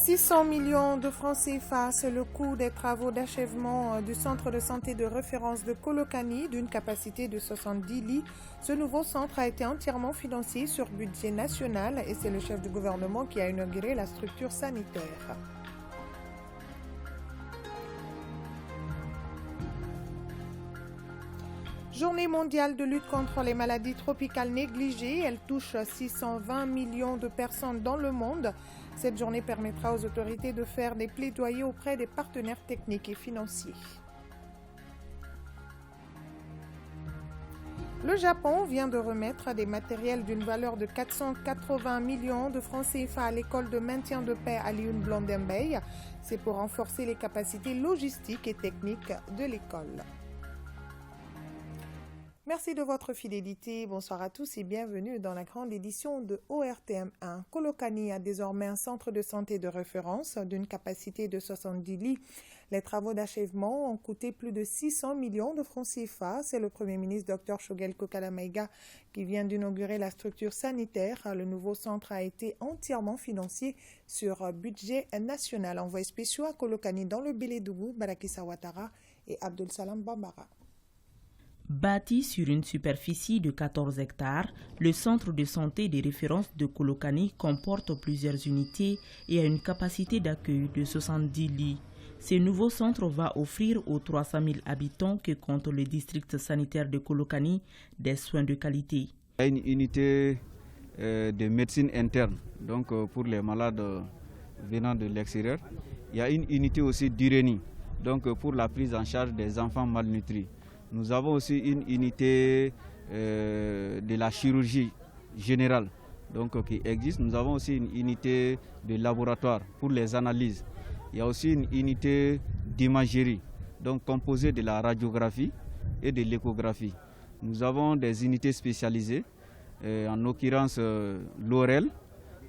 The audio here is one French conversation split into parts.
600 millions de francs CFA, c'est le coût des travaux d'achèvement du centre de santé de référence de Kolokani d'une capacité de 70 lits. Ce nouveau centre a été entièrement financé sur budget national et c'est le chef du gouvernement qui a inauguré la structure sanitaire. Journée mondiale de lutte contre les maladies tropicales négligées, elle touche 620 millions de personnes dans le monde. Cette journée permettra aux autorités de faire des plaidoyers auprès des partenaires techniques et financiers. Le Japon vient de remettre des matériels d'une valeur de 480 millions de francs CFA à l'école de maintien de paix à Liyun-Blondembei. C'est pour renforcer les capacités logistiques et techniques de l'école. Merci de votre fidélité. Bonsoir à tous et bienvenue dans la grande édition de ORTM1. Kolokani a désormais un centre de santé de référence d'une capacité de 70 lits. Les travaux d'achèvement ont coûté plus de 600 millions de francs CFA. C'est le Premier ministre Dr Shogel Kokalamaiga qui vient d'inaugurer la structure sanitaire. Le nouveau centre a été entièrement financé sur budget national. Envoyés spéciaux à Kolokani dans le Bélédougou, Barakissa Ouattara et Abdul Salam Bambara. Bâti sur une superficie de 14 hectares, le centre de santé de référence de Kolokani comporte plusieurs unités et a une capacité d'accueil de 70 lits. Ce nouveau centre va offrir aux 300 000 habitants que compte le district sanitaire de Kolokani des soins de qualité. Il y a une unité de médecine interne, donc pour les malades venant de l'extérieur. Il y a une unité aussi d'urénie, donc pour la prise en charge des enfants malnutris. Nous avons aussi une unité de la chirurgie générale qui existe. Nous avons aussi une unité de laboratoire pour les analyses. Il y a aussi une unité d'imagerie, donc composée de la radiographie et de l'échographie. Nous avons des unités spécialisées, en l'occurrence l'ORL,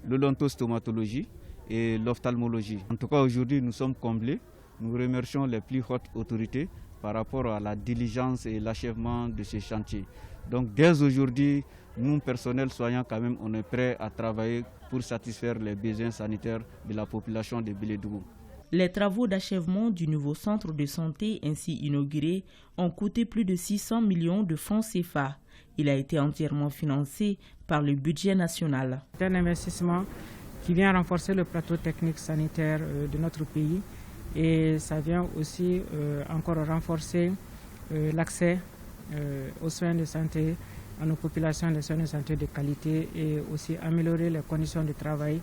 l'odontostomatologie et l'ophtalmologie. En tout cas, aujourd'hui, nous sommes comblés. Nous remercions les plus hautes autorités par rapport à la diligence et l'achèvement de ces chantiers. Donc dès aujourd'hui, nous, personnels soignants, quand même, on est prêts à travailler pour satisfaire les besoins sanitaires de la population de Bélédougou. Les travaux d'achèvement du nouveau centre de santé ainsi inauguré ont coûté plus de 600 millions de francs CFA. Il a été entièrement financé par le budget national. C'est un investissement qui vient renforcer le plateau technique sanitaire de notre pays. Et ça vient aussi encore renforcer l'accès aux soins de santé, à nos populations de soins de santé de qualité et aussi améliorer les conditions de travail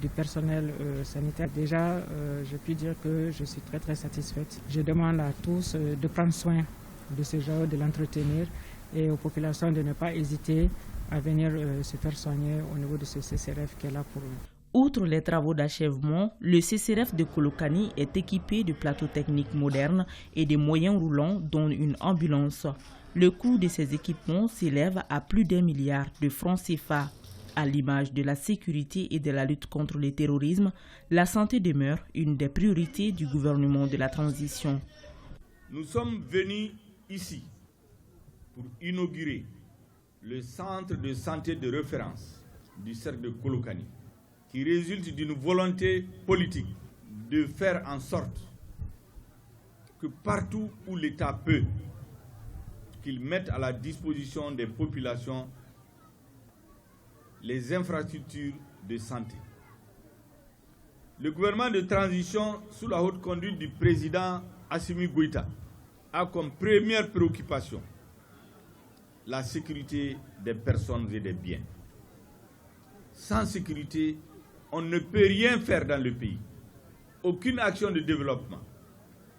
du personnel sanitaire. Déjà, je puis dire que je suis très satisfaite. Je demande à tous de prendre soin de ce genre, de l'entretenir et aux populations de ne pas hésiter à venir se faire soigner au niveau de ce CCRF qui est là pour eux. Outre les travaux d'achèvement, le CCRF de Kolokani est équipé de plateaux techniques modernes et de moyens roulants dont une ambulance. Le coût de ces équipements s'élève à plus d'1 milliard de francs CFA. À l'image de la sécurité et de la lutte contre le terrorisme, la santé demeure une des priorités du gouvernement de la transition. Nous sommes venus ici pour inaugurer le centre de santé de référence du cercle de Kolokani, qui résulte d'une volonté politique de faire en sorte que partout où l'État peut, qu'il mette à la disposition des populations les infrastructures de santé. Le gouvernement de transition, sous la haute conduite du président Assimi Goïta, a comme première préoccupation la sécurité des personnes et des biens. Sans sécurité, on ne peut rien faire dans le pays. Aucune action de développement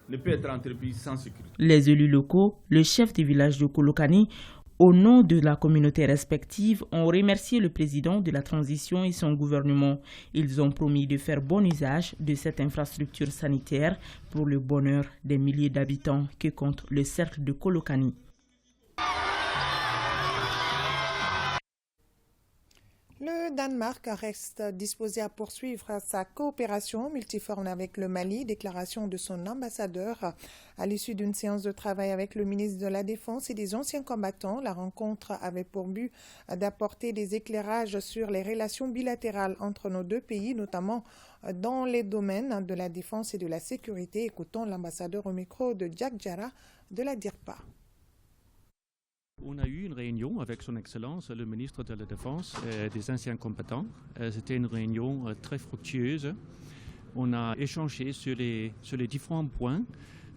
ne peut être entreprise sans sécurité. Les élus locaux, le chef du village de Kolokani, au nom de la communauté respective, ont remercié le président de la transition et son gouvernement. Ils ont promis de faire bon usage de cette infrastructure sanitaire pour le bonheur des milliers d'habitants que compte le cercle de Kolokani. Le Danemark reste disposé à poursuivre sa coopération multiforme avec le Mali, déclaration de son ambassadeur. À l'issue d'une séance de travail avec le ministre de la Défense et des anciens combattants, la rencontre avait pour but d'apporter des éclairages sur les relations bilatérales entre nos deux pays, notamment dans les domaines de la défense et de la sécurité. Écoutons l'ambassadeur au micro de Jack Jara de la DIRPA. On a eu une réunion avec son Excellence, le ministre de la Défense des anciens combattants. C'était une réunion très fructueuse. On a échangé sur les différents points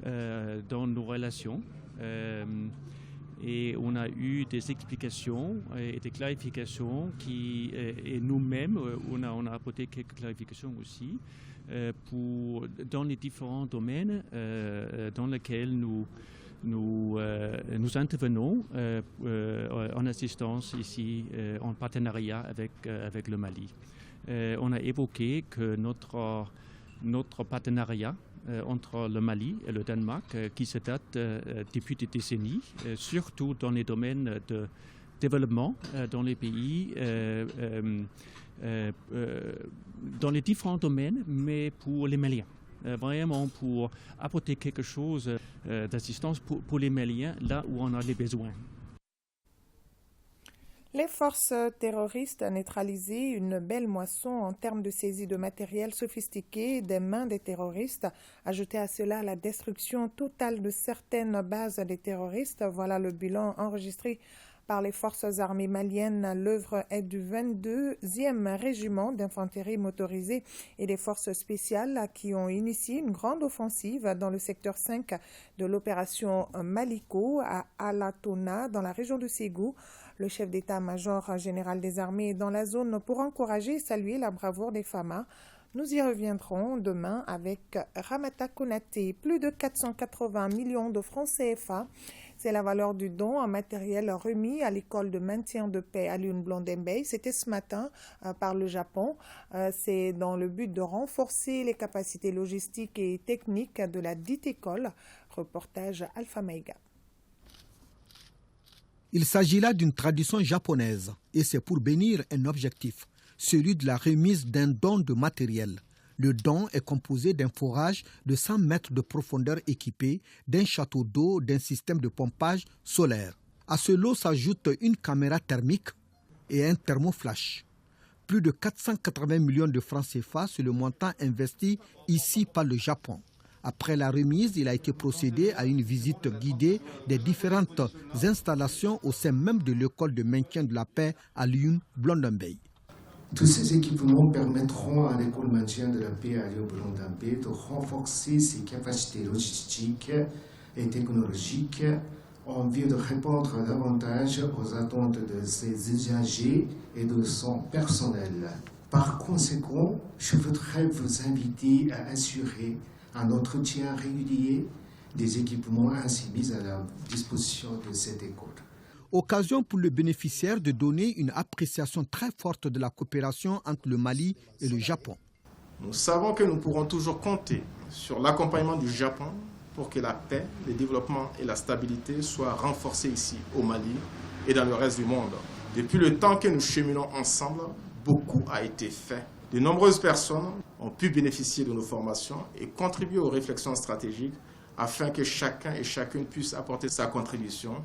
dans nos relations et on a eu des explications et des clarifications et nous-mêmes, on a apporté quelques clarifications aussi dans les différents domaines dans lesquels nous intervenons en assistance ici, en partenariat avec le Mali. On a évoqué que notre partenariat entre le Mali et le Danemark, qui se date depuis des décennies, surtout dans les domaines de développement dans les pays, dans les différents domaines, mais pour les Maliens. Vraiment pour apporter quelque chose d'assistance pour les Maliens là où on a les besoins. Les forces terroristes ont neutralisé une belle moisson en termes de saisie de matériel sophistiqué des mains des terroristes. Ajoutez à cela la destruction totale de certaines bases des terroristes. Voilà le bilan enregistré par les forces armées maliennes. L'œuvre est du 22e régiment d'infanterie motorisée et des forces spéciales qui ont initié une grande offensive dans le secteur 5 de l'opération Maliko à Alatona dans la région de Ségou. Le chef d'état-major général des armées est dans la zone pour encourager et saluer la bravoure des FAMA. Nous y reviendrons demain avec Ramata Konaté. Plus de 480 millions de francs CFA. C'est la valeur du don en matériel remis à l'école de maintien de paix à Lune-Blondembey. C'était ce matin par le Japon. C'est dans le but de renforcer les capacités logistiques et techniques de la dite école. Reportage Alpha Maïga. Il s'agit là d'une tradition japonaise et c'est pour bénir un objectif, celui de la remise d'un don de matériel. Le don est composé d'un forage de 100 mètres de profondeur équipé d'un château d'eau, d'un système de pompage solaire. À ce lot s'ajoute une caméra thermique et un thermoflash. Plus de 480 millions de francs CFA, c'est le montant investi ici par le Japon. Après la remise, il a été procédé à une visite guidée des différentes installations au sein même de l'école de maintien de la paix à Lune-Blondembey. Tous ces équipements permettront à l'école de maintien de la paix à Lune-Blondembey de renforcer ses capacités logistiques et technologiques en vue de répondre davantage aux attentes de ses usagers et de son personnel. Par conséquent, je voudrais vous inviter à assurer un entretien régulier des équipements ainsi mis à la disposition de cette école. Occasion pour le bénéficiaire de donner une appréciation très forte de la coopération entre le Mali et le Japon. Nous savons que nous pourrons toujours compter sur l'accompagnement du Japon pour que la paix, le développement et la stabilité soient renforcés ici au Mali et dans le reste du monde. Depuis le temps que nous cheminons ensemble, beaucoup a été fait. De nombreuses personnes ont pu bénéficier de nos formations et contribuer aux réflexions stratégiques afin que chacun et chacune puisse apporter sa contribution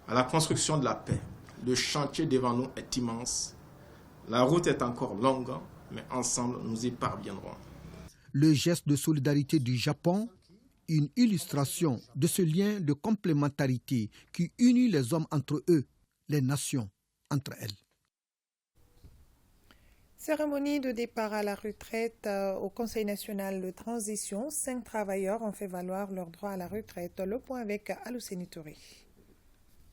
à la construction de la paix. Le chantier devant nous est immense. La route est encore longue, mais ensemble, nous y parviendrons. Le geste de solidarité du Japon, une illustration de ce lien de complémentarité qui unit les hommes entre eux, les nations entre elles. Cérémonie de départ à la retraite au Conseil national de transition. 5 travailleurs ont fait valoir leur droit à la retraite. Le point avec Alousseni Touré.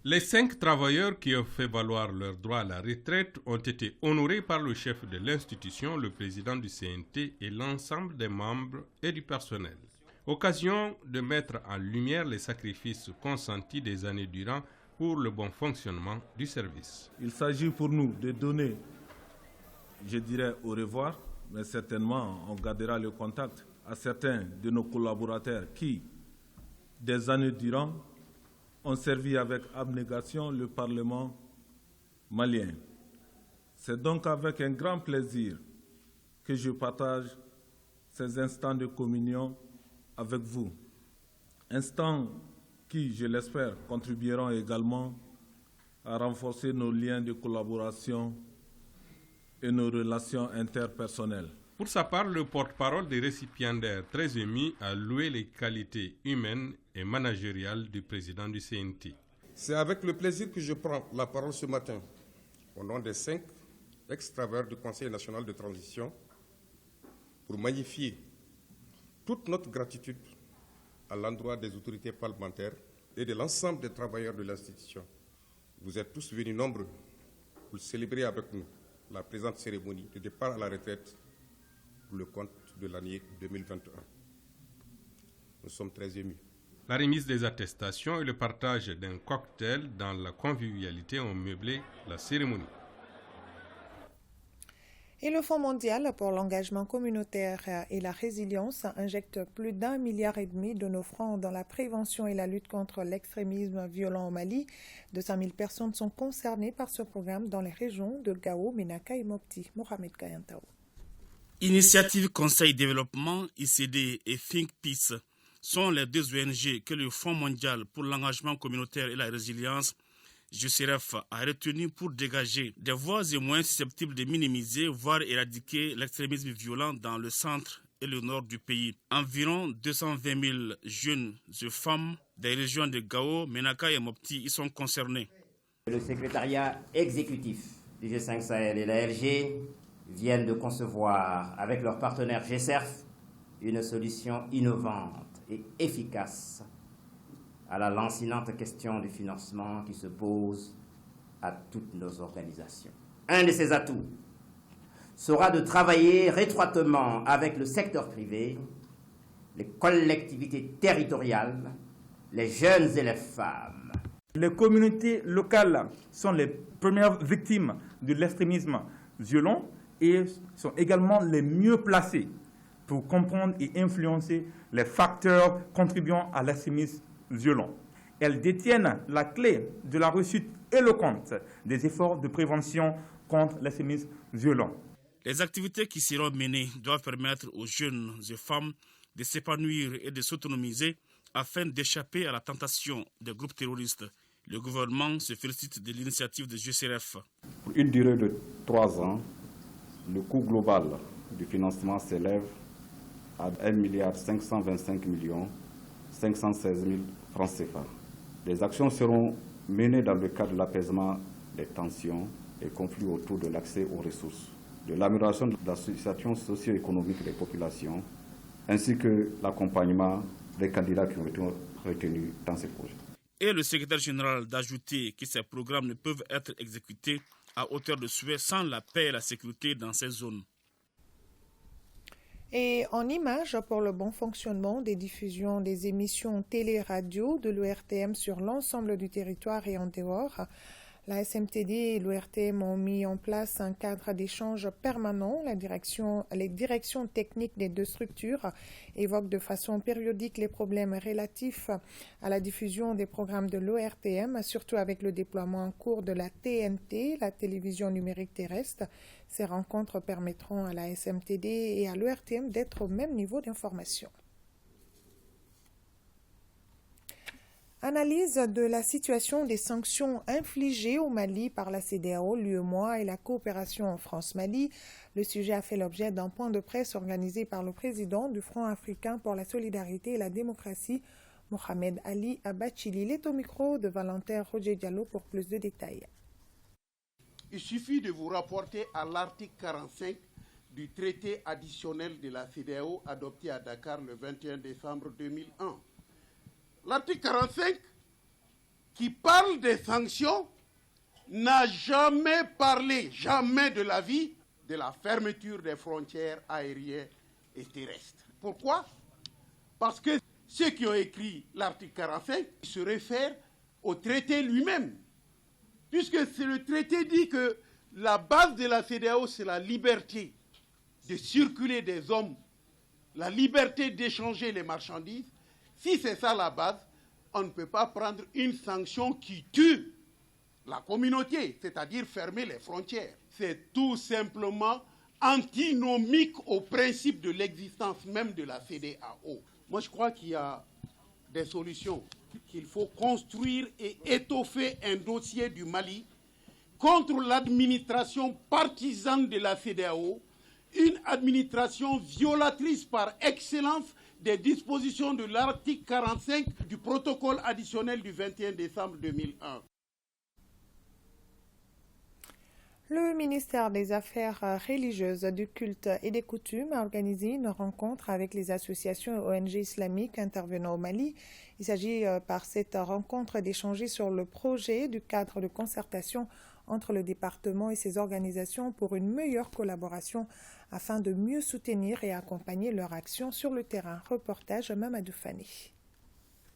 Les 5 travailleurs qui ont fait valoir leur droit à la retraite ont été honorés par le chef de l'institution, le président du CNT et l'ensemble des membres et du personnel. Occasion de mettre en lumière les sacrifices consentis des années durant pour le bon fonctionnement du service. Il s'agit pour nous de donner, je dirais au revoir, mais certainement on gardera le contact à certains de nos collaborateurs qui, des années durant, ont servi avec abnégation le Parlement malien. C'est donc avec un grand plaisir que je partage ces instants de communion avec vous. Instants qui, je l'espère, contribueront également à renforcer nos liens de collaboration et nos relations interpersonnelles. Pour sa part, le porte-parole des récipiendaires, très ému, a loué les qualités humaines et managériales du président du CNT. C'est avec le plaisir que je prends la parole ce matin, au nom des 5 ex-travailleurs du Conseil national de transition, pour magnifier toute notre gratitude à l'endroit des autorités parlementaires et de l'ensemble des travailleurs de l'institution. Vous êtes tous venus nombreux pour célébrer avec nous la présente cérémonie de départ à la retraite pour le compte de l'année 2021. Nous sommes très émus. La remise des attestations et le partage d'un cocktail dans la convivialité ont meublé la cérémonie. Et le Fonds mondial pour l'engagement communautaire et la résilience injecte plus d'1,5 milliard de nos francs dans la prévention et la lutte contre l'extrémisme violent au Mali. 200 000 personnes sont concernées par ce programme dans les régions de Gao, Menaka et Mopti. Mohamed Kayantao. Initiative Conseil Développement, ICD et Think Peace sont les 2 ONG que le Fonds mondial pour l'engagement communautaire et la résilience JCRF a retenu pour dégager des voies et moyens susceptibles de minimiser, voire éradiquer l'extrémisme violent dans le centre et le nord du pays. Environ 220 000 jeunes et femmes des régions de Gao, Menaka et Mopti y sont concernés. Le secrétariat exécutif du G5 Sahel et la LG viennent de concevoir avec leurs partenaires GCRF une solution innovante et efficace à la lancinante question du financement qui se pose à toutes nos organisations. Un de ces atouts sera de travailler étroitement avec le secteur privé, les collectivités territoriales, les jeunes et les femmes. Les communautés locales sont les premières victimes de l'extrémisme violent et sont également les mieux placées pour comprendre et influencer les facteurs contribuant à l'extrémisme violent. Elles détiennent la clé de la réussite éloquente des efforts de prévention contre l'extrémisme violent. Les activités qui seront menées doivent permettre aux jeunes et femmes de s'épanouir et de s'autonomiser afin d'échapper à la tentation des groupes terroristes. Le gouvernement se félicite de l'initiative de GCRF. Pour une durée de 3 ans, le coût global du financement s'élève à 1,525 516 000 francs CFA. Les actions seront menées dans le cadre de l'apaisement des tensions et conflits autour de l'accès aux ressources, de l'amélioration de la situation socio-économique des populations, ainsi que l'accompagnement des candidats qui ont été retenus dans ces projets. Et le secrétaire général d'ajouter que ces programmes ne peuvent être exécutés à hauteur de souhait sans la paix et la sécurité dans ces zones. Et en images pour le bon fonctionnement des diffusions des émissions télé-radio de l'ORTM sur l'ensemble du territoire et en dehors, la SMTD et l'ORTM ont mis en place un cadre d'échange permanent. Les directions techniques des 2 structures évoquent de façon périodique les problèmes relatifs à la diffusion des programmes de l'ORTM, surtout avec le déploiement en cours de la TNT, la télévision numérique terrestre. Ces rencontres permettront à la SMTD et à l'ORTM d'être au même niveau d'information. Analyse de la situation des sanctions infligées au Mali par la CEDEAO, l'UEMOA et la coopération en France-Mali. Le sujet a fait l'objet d'un point de presse organisé par le président du Front africain pour la solidarité et la démocratie, Mohamed Ali Abachili. Il est au micro de Valentin Roger Diallo pour plus de détails. Il suffit de vous rapporter à l'article 45 du traité additionnel de la CEDEAO adopté à Dakar le 21 décembre 2001. L'article 45, qui parle des sanctions, n'a jamais parlé, jamais de la vie, de la fermeture des frontières aériennes et terrestres. Pourquoi? Parce que ceux qui ont écrit l'article 45 se réfèrent au traité lui-même. Puisque le traité dit que la base de la CEDEAO, c'est la liberté de circuler des hommes, la liberté d'échanger les marchandises. Si c'est ça la base, on ne peut pas prendre une sanction qui tue la communauté, c'est-à-dire fermer les frontières. C'est tout simplement antinomique au principe de l'existence même de la CEDEAO. Moi, je crois qu'il y a des solutions, qu'il faut construire et étoffer un dossier du Mali contre l'administration partisane de la CEDEAO, une administration violatrice par excellence des dispositions de l'article 45 du protocole additionnel du 21 décembre 2001. Le ministère des Affaires religieuses, du culte et des coutumes a organisé une rencontre avec les associations et ONG islamiques intervenant au Mali. Il s'agit par cette rencontre d'échanger sur le projet du cadre de concertation entre le département et ses organisations pour une meilleure collaboration afin de mieux soutenir et accompagner leur action sur le terrain. Reportage Mamadou Fani.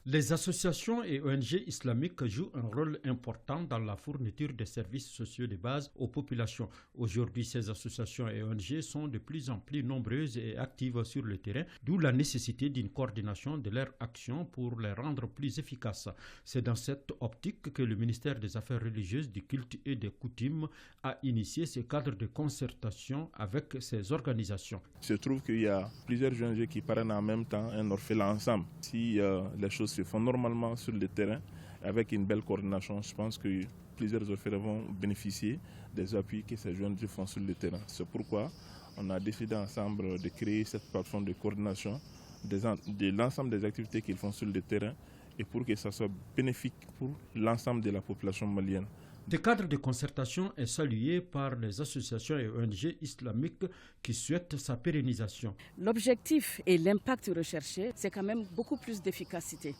Les associations et ONG islamiques jouent un rôle important dans la fourniture des services sociaux de base aux populations. Aujourd'hui, ces associations et ONG sont de plus en plus nombreuses et actives sur le terrain, d'où la nécessité d'une coordination de leurs actions pour les rendre plus efficaces. C'est dans cette optique que le ministère des Affaires religieuses, du culte et des coutumes a initié ce cadre de concertation avec ces organisations. Il se trouve qu'il y a plusieurs ONG qui parrainent en même temps un orphelin ensemble. Si les choses se font normalement sur le terrain, avec une belle coordination, je pense que plusieurs orphelins vont bénéficier des appuis que ces jeunes font sur le terrain. C'est pourquoi on a décidé ensemble de créer cette plateforme de coordination de l'ensemble des activités qu'ils font sur le terrain et pour que ça soit bénéfique pour l'ensemble de la population malienne. Ce cadre de concertation est salué par les associations et ONG islamiques qui souhaitent sa pérennisation. L'objectif et l'impact recherché, c'est quand même beaucoup plus d'efficacité.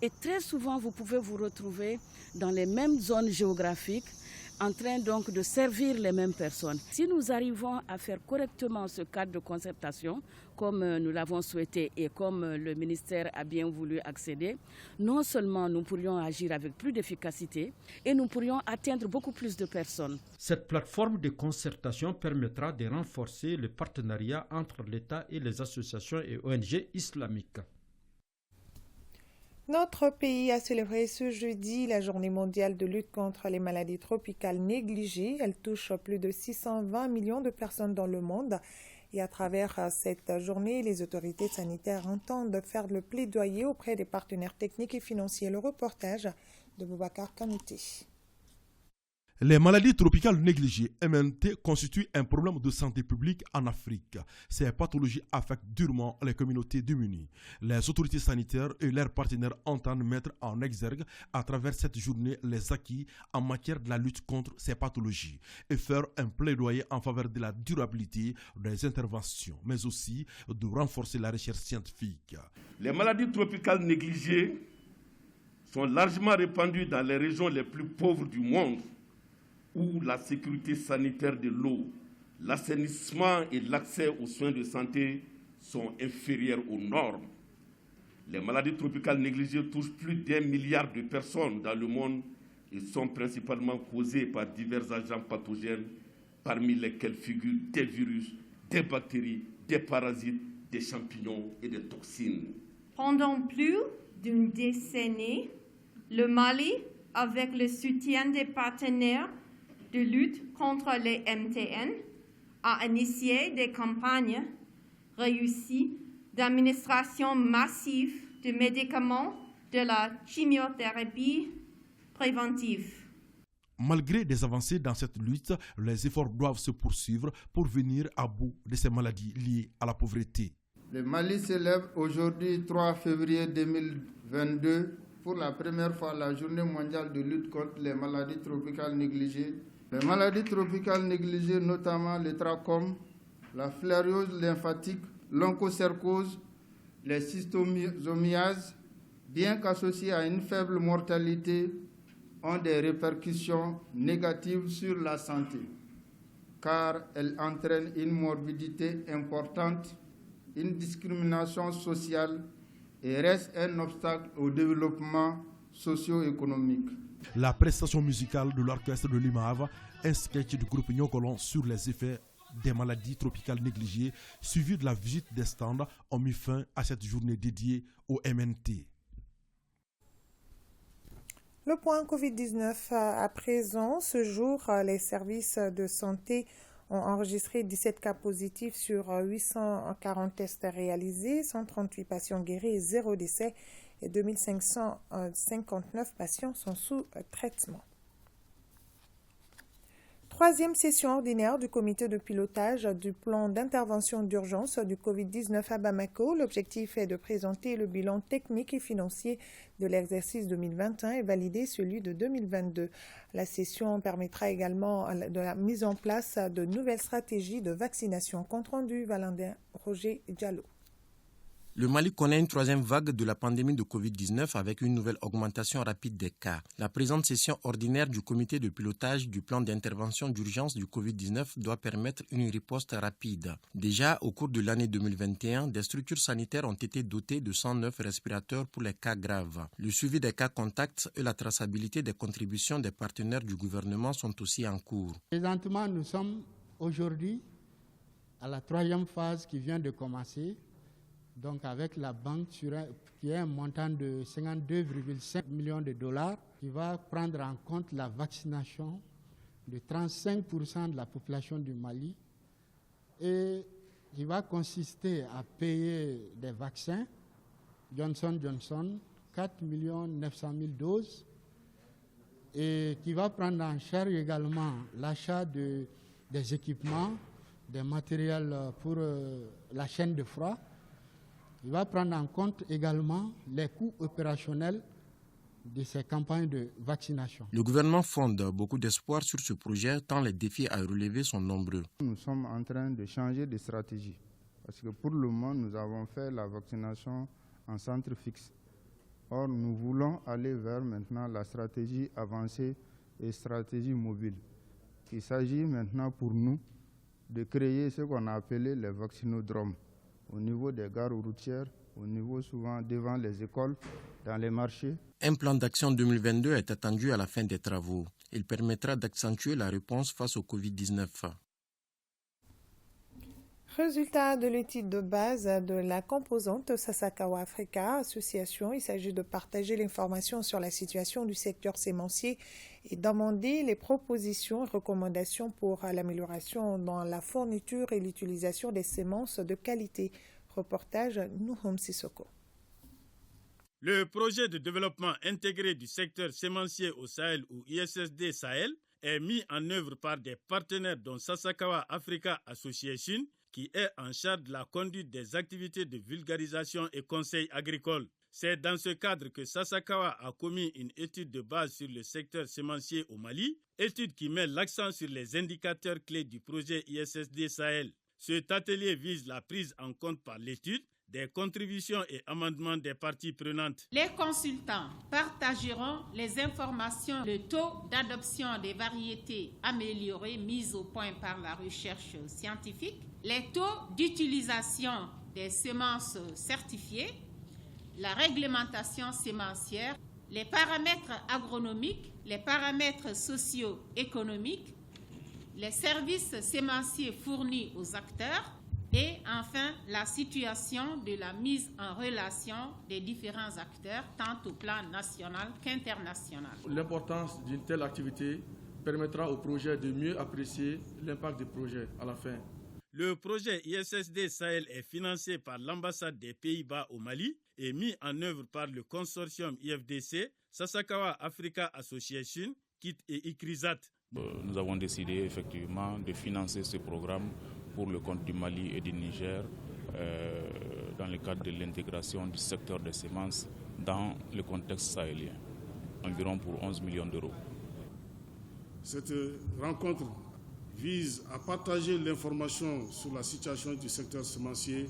Et très souvent, vous pouvez vous retrouver dans les mêmes zones géographiques en train donc de servir les mêmes personnes. Si nous arrivons à faire correctement ce cadre de concertation, comme nous l'avons souhaité et comme le ministère a bien voulu accéder, non seulement nous pourrions agir avec plus d'efficacité et nous pourrions atteindre beaucoup plus de personnes. Cette plateforme de concertation permettra de renforcer le partenariat entre l'État et les associations et ONG islamiques. Notre pays a célébré ce jeudi la journée mondiale de lutte contre les maladies tropicales négligées. Elle touche plus de 620 millions de personnes dans le monde. Et à travers cette journée, les autorités sanitaires entendent faire le plaidoyer auprès des partenaires techniques et financiers. Le reportage de Boubacar Kanouté. Les maladies tropicales négligées, MNT, constituent un problème de santé publique en Afrique. Ces pathologies affectent durement les communautés démunies. Les autorités sanitaires et leurs partenaires entendent mettre en exergue à travers cette journée les acquis en matière de la lutte contre ces pathologies et faire un plaidoyer en faveur de la durabilité des interventions, mais aussi de renforcer la recherche scientifique. Les maladies tropicales négligées sont largement répandues dans les régions les plus pauvres du monde, où la sécurité sanitaire de l'eau, l'assainissement et l'accès aux soins de santé sont inférieurs aux normes. Les maladies tropicales négligées touchent plus d'1 milliard de personnes dans le monde et sont principalement causées par divers agents pathogènes, parmi lesquels figurent des virus, des bactéries, des parasites, des champignons et des toxines. Pendant plus d'une décennie, le Mali, avec le soutien des partenaires de lutte contre les MTN, a initié des campagnes réussies d'administration massive de médicaments de la chimiothérapie préventive. Malgré des avancées dans cette lutte, les efforts doivent se poursuivre pour venir à bout de ces maladies liées à la pauvreté. Le Mali célèbre aujourd'hui, 3 février 2022, pour la première fois la journée mondiale de lutte contre les maladies tropicales négligées. Les maladies tropicales négligées, notamment le trachome, la filariose lymphatique, l'onchocercose, les schistosomiases, bien qu'associées à une faible mortalité, ont des répercussions négatives sur la santé, car elles entraînent une morbidité importante, une discrimination sociale et restent un obstacle au développement socio-économique. La prestation musicale de l'orchestre de l'IMAV, un sketch du groupe Nyokolon sur les effets des maladies tropicales négligées, suivi de la visite des stands, ont mis fin à cette journée dédiée au MNT. Le point Covid-19 à présent. Ce jour, les services de santé ont enregistré 17 cas positifs sur 840 tests réalisés, 138 patients guéris et 0 décès et 2559 patients sont sous traitement. Troisième session ordinaire du comité de pilotage du plan d'intervention d'urgence du Covid-19 à Bamako. L'objectif est de présenter le bilan technique et financier de l'exercice 2021 et valider celui de 2022. La session permettra également de la mise en place de nouvelles stratégies de vaccination. Compte rendu, Valentin Roger Diallo. Le Mali connaît une troisième vague de la pandémie de Covid-19 avec une nouvelle augmentation rapide des cas. La présente session ordinaire du comité de pilotage du plan d'intervention d'urgence du Covid-19 doit permettre une riposte rapide. Déjà, au cours de l'année 2021, des structures sanitaires ont été dotées de 109 respirateurs pour les cas graves. Le suivi des cas contacts et la traçabilité des contributions des partenaires du gouvernement sont aussi en cours. Présentement, nous sommes aujourd'hui à la troisième phase qui vient de commencer. Donc avec la banque qui est un montant de 52,5 millions de dollars qui va prendre en compte la vaccination de 35% de la population du Mali et qui va consister à payer des vaccins Johnson & Johnson, 4 900 000 doses et qui va prendre en charge également l'achat des équipements, des matériels pour la chaîne de froid. Il va prendre en compte également les coûts opérationnels de ces campagnes de vaccination. Le gouvernement fonde beaucoup d'espoir sur ce projet tant les défis à relever sont nombreux. Nous sommes en train de changer de stratégie parce que pour le moment, nous avons fait la vaccination en centre fixe. Or, nous voulons aller vers maintenant la stratégie avancée et stratégie mobile. Il s'agit maintenant pour nous de créer ce qu'on a appelé les vaccinodromes. Au niveau des gares routières, au niveau souvent devant les écoles, dans les marchés. Un plan d'action 2022 est attendu à la fin des travaux. Il permettra d'accentuer la réponse face au Covid-19. Résultat de l'étude de base de la composante Sasakawa Africa Association. Il s'agit de partager l'information sur la situation du secteur sémencier et d'amender les propositions et recommandations pour l'amélioration dans la fourniture et l'utilisation des semences de qualité. Reportage Nouhom Sissoko. Le projet de développement intégré du secteur sémencier au Sahel ou ISSD Sahel est mis en œuvre par des partenaires dont Sasakawa Africa Association, qui est en charge de la conduite des activités de vulgarisation et conseil agricole. C'est dans ce cadre que Sasakawa a commis une étude de base sur le secteur sémencier au Mali, étude qui met l'accent sur les indicateurs clés du projet ISSD Sahel. Cet atelier vise la prise en compte par l'étude des contributions et amendements des parties prenantes. Les consultants partageront les informations, le taux d'adoption des variétés améliorées mises au point par la recherche scientifique, les taux d'utilisation des semences certifiées, la réglementation sémencière, les paramètres agronomiques, les paramètres socio-économiques, les services sémenciers fournis aux acteurs et enfin la situation de la mise en relation des différents acteurs tant au plan national qu'international. L'importance d'une telle activité permettra au projet de mieux apprécier l'impact du projet à la fin. Le projet ISSD Sahel est financé par l'ambassade des Pays-Bas au Mali et mis en œuvre par le consortium IFDC, Sasakawa Africa Association, KIT et ICRISAT. Nous avons décidé effectivement de financer ce programme pour le compte du Mali et du Niger dans le cadre de l'intégration du secteur des semences dans le contexte sahélien, environ pour 11 millions d'euros. Cette rencontre vise à partager l'information sur la situation du secteur semencier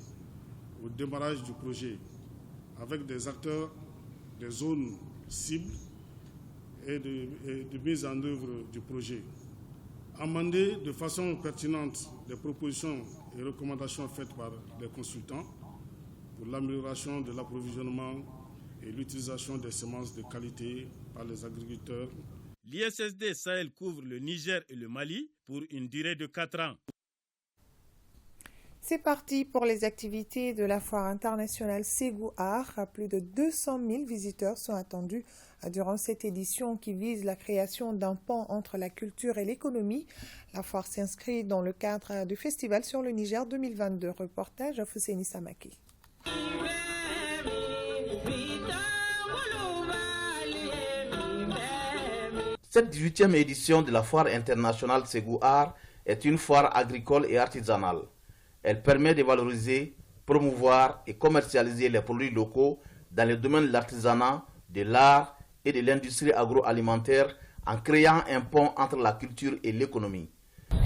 au démarrage du projet avec des acteurs des zones cibles et de mise en œuvre du projet. Amender de façon pertinente les propositions et recommandations faites par les consultants pour l'amélioration de l'approvisionnement et l'utilisation des semences de qualité par les agriculteurs. L'ISSD Sahel couvre le Niger et le Mali pour une durée de 4 ans. C'est parti pour les activités de la foire internationale Ségou Art. Plus de 200 000 visiteurs sont attendus durant cette édition qui vise la création d'un pont entre la culture et l'économie. La foire s'inscrit dans le cadre du Festival sur le Niger 2022. Reportage à Fousséni Samaki. Cette 18e édition de la foire internationale Ségou Art est une foire agricole et artisanale. Elle permet de valoriser, promouvoir et commercialiser les produits locaux dans le domaine de l'artisanat, de l'art et de l'industrie agroalimentaire en créant un pont entre la culture et l'économie.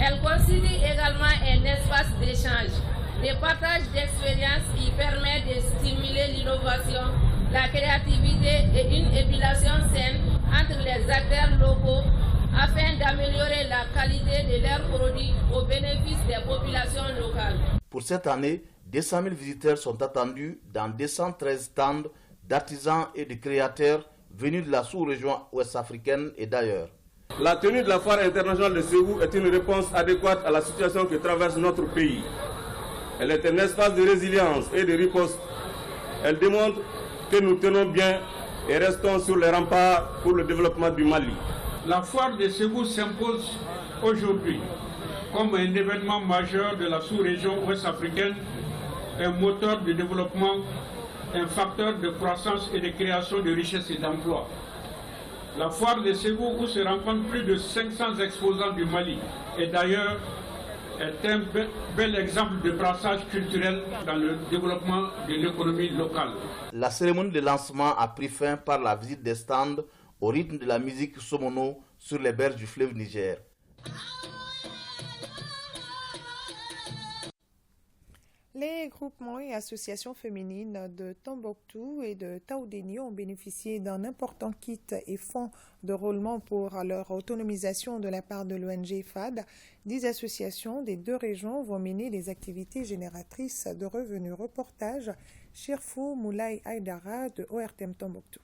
Elle constitue également un espace d'échange. Le partage d'expériences y permet de stimuler l'innovation, la créativité et une émulation saine entre les acteurs locaux afin d'améliorer la qualité de leurs produits au bénéfice des populations locales. Pour cette année, 200 000 visiteurs sont attendus dans 213 stands d'artisans et de créateurs venus de la sous-région ouest-africaine et d'ailleurs. La tenue de la foire internationale de Ségou est une réponse adéquate à la situation que traverse notre pays. Elle est un espace de résilience et de riposte. Elle démontre que nous tenons bien et restons sur les remparts pour le développement du Mali. La foire de Ségou s'impose aujourd'hui comme un événement majeur de la sous-région ouest-africaine, un moteur de développement, un facteur de croissance et de création de richesses et d'emplois. La foire de Ségou, où se rencontrent plus de 500 exposants du Mali et d'ailleurs, est un bel exemple de brassage culturel dans le développement de l'économie locale. La cérémonie de lancement a pris fin par la visite des stands au rythme de la musique somono sur les berges du fleuve Niger. Les groupements et associations féminines de Tombouctou et de Taoudéni ont bénéficié d'un important kit et fonds de roulement pour leur autonomisation de la part de l'ONG FAD. 10 associations des deux régions vont mener des activités génératrices de revenus. Reportage Chirfou Moulay Aïdara de ORTM Tombouctou.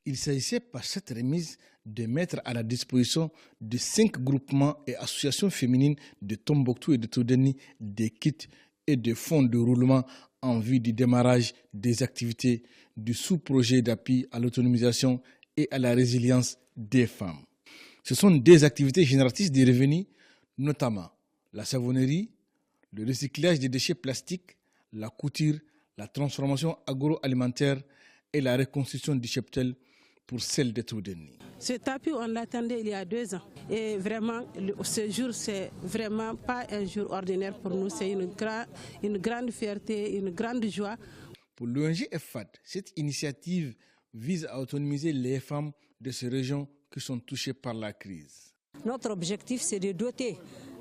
Il s'agissait par cette remise de mettre à la disposition de 5 groupements et associations féminines de Tombouctou et de Taoudéni des kits et des fonds de roulement en vue du démarrage des activités du sous-projet d'appui à l'autonomisation et à la résilience des femmes. Ce sont des activités génératrices de revenus, notamment la savonnerie, le recyclage des déchets plastiques, la couture, la transformation agroalimentaire et la reconstruction du cheptel pour celle de Taoudéni. Cet appui, on l'attendait il y a 2 ans. Et vraiment, ce jour, c'est vraiment pas un jour ordinaire pour nous. C'est une grande fierté, une grande joie. Pour l'ONG FAD, cette initiative vise à autonomiser les femmes de ces régions qui sont touchées par la crise. Notre objectif, c'est de doter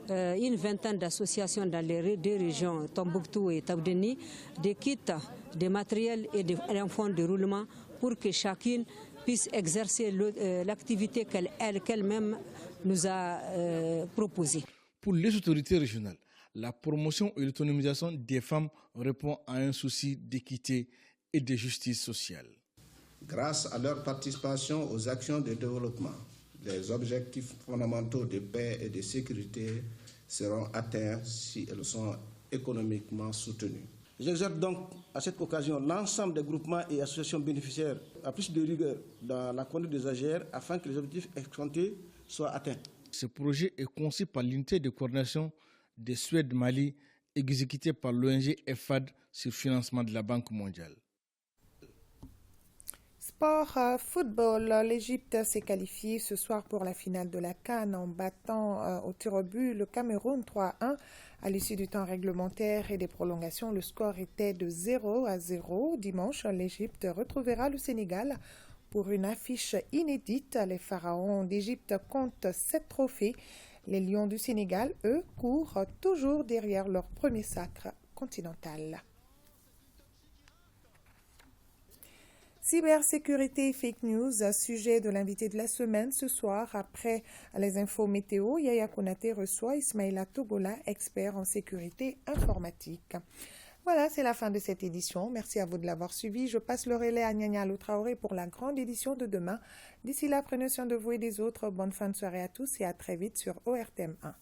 une vingtaine d'associations dans les 2 régions, Tombouctou et Taoudéni, des kits, des matériels et d'un fonds de roulement pour que chacune puisse exercer l'activité qu'elle-même nous a proposée. Pour les autorités régionales, la promotion et l'autonomisation des femmes répond à un souci d'équité et de justice sociale. Grâce à leur participation aux actions de développement, les objectifs fondamentaux de paix et de sécurité seront atteints si elles sont économiquement soutenues. J'exhorte donc à cette occasion l'ensemble des groupements et associations bénéficiaires à plus de rigueur dans la conduite des AGR afin que les objectifs escomptés soient atteints. Ce projet est conçu par l'unité de coordination des Suède Mali exécuté par l'ONG FAD sur financement de la Banque mondiale. Sport football, l'Égypte s'est qualifiée ce soir pour la finale de la CAN en battant au tir au but le Cameroun 3-1. À l'issue du temps réglementaire et des prolongations, le score était de 0-0. Dimanche, l'Égypte retrouvera le Sénégal pour une affiche inédite. Les Pharaons d'Égypte comptent 7 trophées. Les Lions du Sénégal, eux, courent toujours derrière leur premier sacre continental. Cybersécurité et fake news, sujet de l'invité de la semaine ce soir. Après les infos météo, Yaya Konaté reçoit Ismaïla Togola, expert en sécurité informatique. Voilà, c'est la fin de cette édition. Merci à vous de l'avoir suivi. Je passe le relais à Nyanya Loutraoré pour la grande édition de demain. D'ici là, prenez soin de vous et des autres. Bonne fin de soirée à tous et à très vite sur ORTM 1.